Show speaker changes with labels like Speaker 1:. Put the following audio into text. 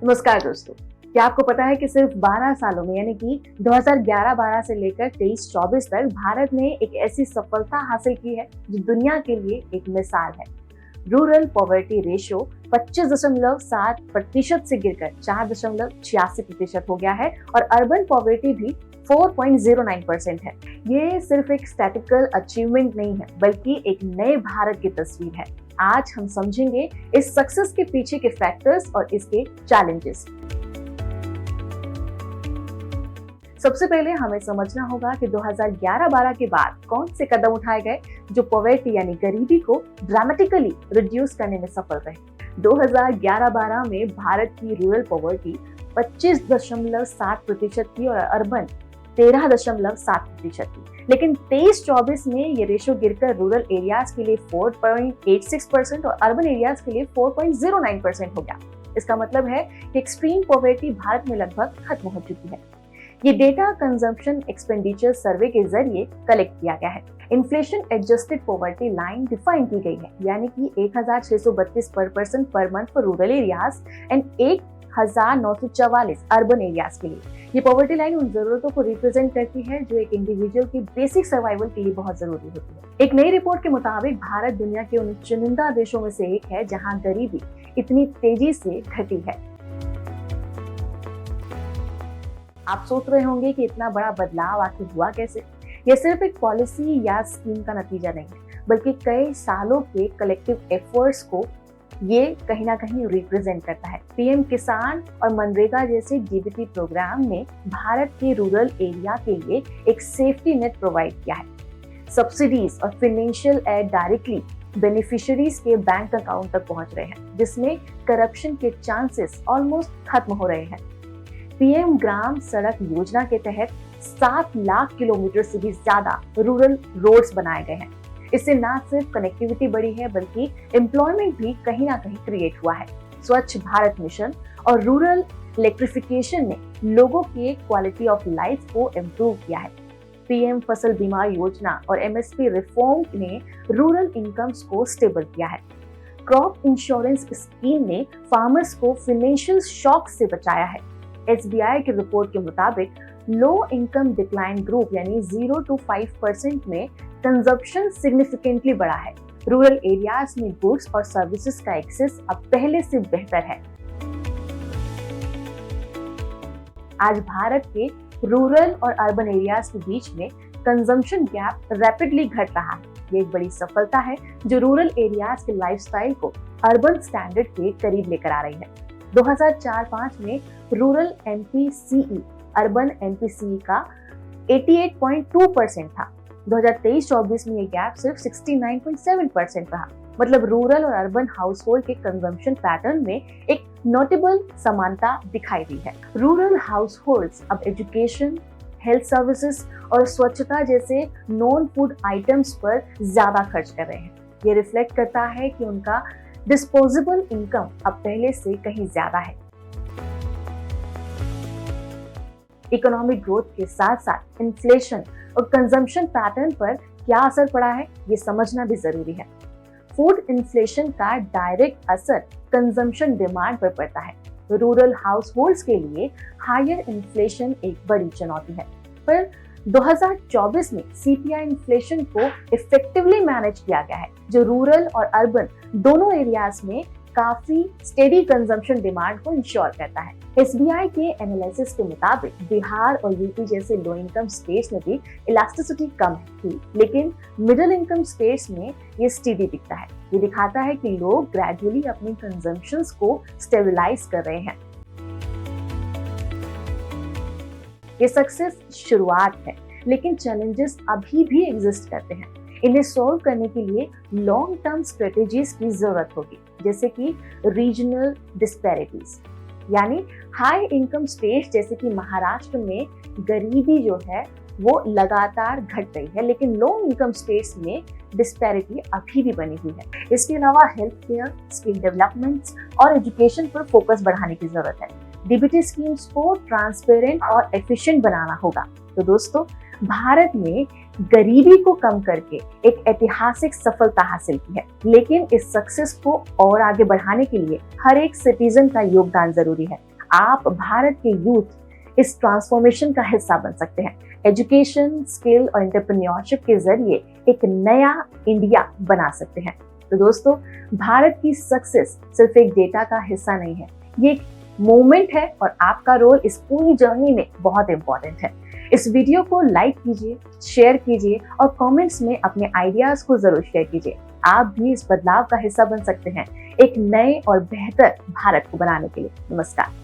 Speaker 1: नमस्कार दोस्तों। क्या आपको पता है कि सिर्फ 12 सालों में यानी कि 2011-12 से लेकर 23-24 तक भारत ने एक ऐसी सफलता हासिल की है जो दुनिया के लिए एक मिसाल है। रूरल पॉवर्टी रेशियो 25.7% से गिरकर 4.86% हो गया है और अर्बन पॉवर्टी भी 4.09% है। ये सिर्फ एक स्टैटिस्टिकल अचीवमेंट नहीं है बल्कि एक नए भारत की तस्वीर है। आज हम समझेंगे इस सक्सेस के पीछे के फैक्टर्स और इसके चैलेंजेस। सबसे पहले हमें समझना होगा कि 2011-12 के बाद कौन से कदम उठाए गए जो पॉवर्टी यानी गरीबी को ड्रामेटिकली रिड्यूस करने में सफल रहे। 2011-12 में भारत की रूरल पॉवर्टी 25.7% थी और अर्बन 13.7% थी, लेकिन 23-24 में ये रेशो गिरकर रूरल एरियाज के लिए 4.86% और अर्बन एरियाज के लिए 4.09% हो गया। इसका मतलब है कि एक्सट्रीम पॉवर्टी भारत में लगभग खत्म हो चुकी है। ये डेटा कंजम्पशन एक्सपेंडिचर सर्वे के जरिए कलेक्ट किया गया है। Inflation adjusted poverty line define की गई है, यानी कि 1632 पर person per month for rural areas and 1944 urban areas के लिए। ये पॉवर्टी लाइन उन जरूरतों को रिप्रेजेंट करती है जो एक इंडिविजुअल की बेसिक सर्वाइवल के लिए बहुत जरूरी होती है। एक नई रिपोर्ट के मुताबिक भारत दुनिया के उन चुनिंदा देशों में से एक है जहां गरीबी इतनी तेजी से घटी है। आप सोच रहे होंगे कि इतना बड़ा बदलाव आखिर हुआ कैसे? यह सिर्फ एक पॉलिसी या स्कीम का नतीजा नहीं है, बल्कि कई सालों के कलेक्टिव एफर्ट्स को ये कहीं ना कहीं रिप्रेजेंट करता है। पीएम किसान और मनरेगा जैसे डीबीटी प्रोग्राम ने भारत के रूरल एरिया के लिए एक सेफ्टी नेट प्रोवाइड किया है। सब्सिडीज और फाइनेंशियल एड डायरेक्टली बेनिफिशियरीज के बैंक अकाउंट तक पहुंच रहे हैं, जिसमें करप्शन के चांसेस ऑलमोस्ट खत्म हो रहे हैं। पीएम ग्राम सड़क योजना के तहत 7 लाख किलोमीटर से भी ज्यादा रूरल रोड्स बनाए गए हैं। इससे न सिर्फ कनेक्टिविटी बढ़ी है बल्कि एम्प्लॉयमेंट भी कहीं ना कहीं क्रिएट हुआ है। स्वच्छ भारत मिशन और रूरल इलेक्ट्रिफिकेशन ने लोगों की क्वालिटी ऑफ लाइफ को इम्प्रूव किया है। पीएम फसल बीमा योजना और एमएसपी रिफॉर्म ने रूरल इनकम्स को स्टेबल किया है। क्रॉप इंश्योरेंस स्कीम ने फार्मर्स को फाइनेंशियल शॉक से बचाया है। एसबीआई की रिपोर्ट के मुताबिक लो इनकम डिक्लाइन ग्रुप यानी 0 to 5% में कंजप्शन सिग्निफिकेंटली बढ़ा है। रूरल एरियाज में गुड्स और सर्विसेज का एक्सेस अब पहले से बेहतर है। आज भारत के रूरल और अर्बन एरियाज के बीच में कंजम्पशन गैप रैपिडली घट रहा है। ये एक बड़ी सफलता है जो रूरल एरियाज के लाइफस्टाइल को अर्बन स्टैंडर्ड के करीब लेकर आ रही है। 2004-05 में रूरल एनपीसीई अर्बन एनपीसीई का 88.2% था। 2023-24 में ये गैप सिर्फ 69.7% रहा। मतलब रूरल और अर्बन हाउसहोल्ड के कंजम्पशन पैटर्न में एक नोटेबल समानता दिखाई दी है। रूरल हाउसहोल्ड्स अब एजुकेशन, हेल्थ सर्विसेज और स्वच्छता जैसे नॉन फूड आइटम्स पर ज्यादा खर्च कर रहे हैं। ये रिफ्लेक्ट करता है कि उनका डिस्पोजेबल इनकम अब पहले से कहीं ज्यादा है। इकोनॉमिक ग्रोथ के साथ साथ इन्फ्लेशन और कंजम्पशन पैटर्न पर क्या असर पड़ा है, ये समझना भी जरूरी है। फूड इन्फ्लेशन का डायरेक्ट असर कंजम्पशन डिमांड पर पड़ता है। रूरल हाउसहोल्ड्स के लिए हायर इन्फ्लेशन एक बड़ी चुनौती है, पर 2024 में सीपीआई इन्फ्लेशन को इफेक्टिवली मैनेज किया गया है, जो रूरल और अर्बन दोनों एरियाज में काफी स्टेडी कंजम्पशन डिमांड को इंश्योर करता है। एसबीआई के एनालिसिस के मुताबिक बिहार और यूपी जैसे लो इनकम स्टेट्स में भी इलास्टिसिटी कम थी, लेकिन मिडिल इनकम स्टेट्स में ये स्टेडी दिखता है। ये दिखाता है कि लोग ग्रेजुअली अपनी कंजम्पशंस को स्टेबलाइज कर रहे हैं। ये सक्सेस शुरुआत है, लेकिन चैलेंजेस अभी भी एग्जिस्ट करते हैं। इन्हें सॉल्व करने के लिए लॉन्ग टर्म स्ट्रेटेजीज की जरूरत होगी, जैसे कि रीजनल डिस्पैरिटीज, यानी हाई इनकम स्टेट्स जैसे कि महाराष्ट्र में गरीबी जो है वो लगातार घट रही है, लेकिन लो इनकम स्टेट्स में डिस्पैरिटी अभी भी बनी हुई है। इसके अलावा हेल्थ केयर, स्किल डेवलपमेंट और एजुकेशन पर फोकस बढ़ाने की जरूरत है। डीबीटी स्कीम्स को ट्रांसपेरेंट और एफिशिएंट बनाना होगा। तो दोस्तों, भारत ने गरीबी को कम करके एक ऐतिहासिक सफलता हासिल की है, लेकिन इस सक्सेस को और आगे बढ़ाने के लिए हर एक सिटीजन का योगदान जरूरी है। आप भारत के यूथ इस ट्रांसफॉर्मेशन का हिस्सा बन सकते हैं। एजुकेशन, स्किल और एंटरप्रेन्योरशिप के जरिए एक नया इंडिया बना सकते हैं। तो दोस्तों, भारत की सक्सेस सिर्फ एक डेटा का हिस्सा नहीं है, ये एक मूवमेंट है और आपका रोल इस पूरी जर्नी में बहुत इंपॉर्टेंट है। इस वीडियो को लाइक कीजिए, शेयर कीजिए और कमेंट्स में अपने आइडियाज को जरूर शेयर कीजिए। आप भी इस बदलाव का हिस्सा बन सकते हैं, एक नए और बेहतर भारत को बनाने के लिए। नमस्कार।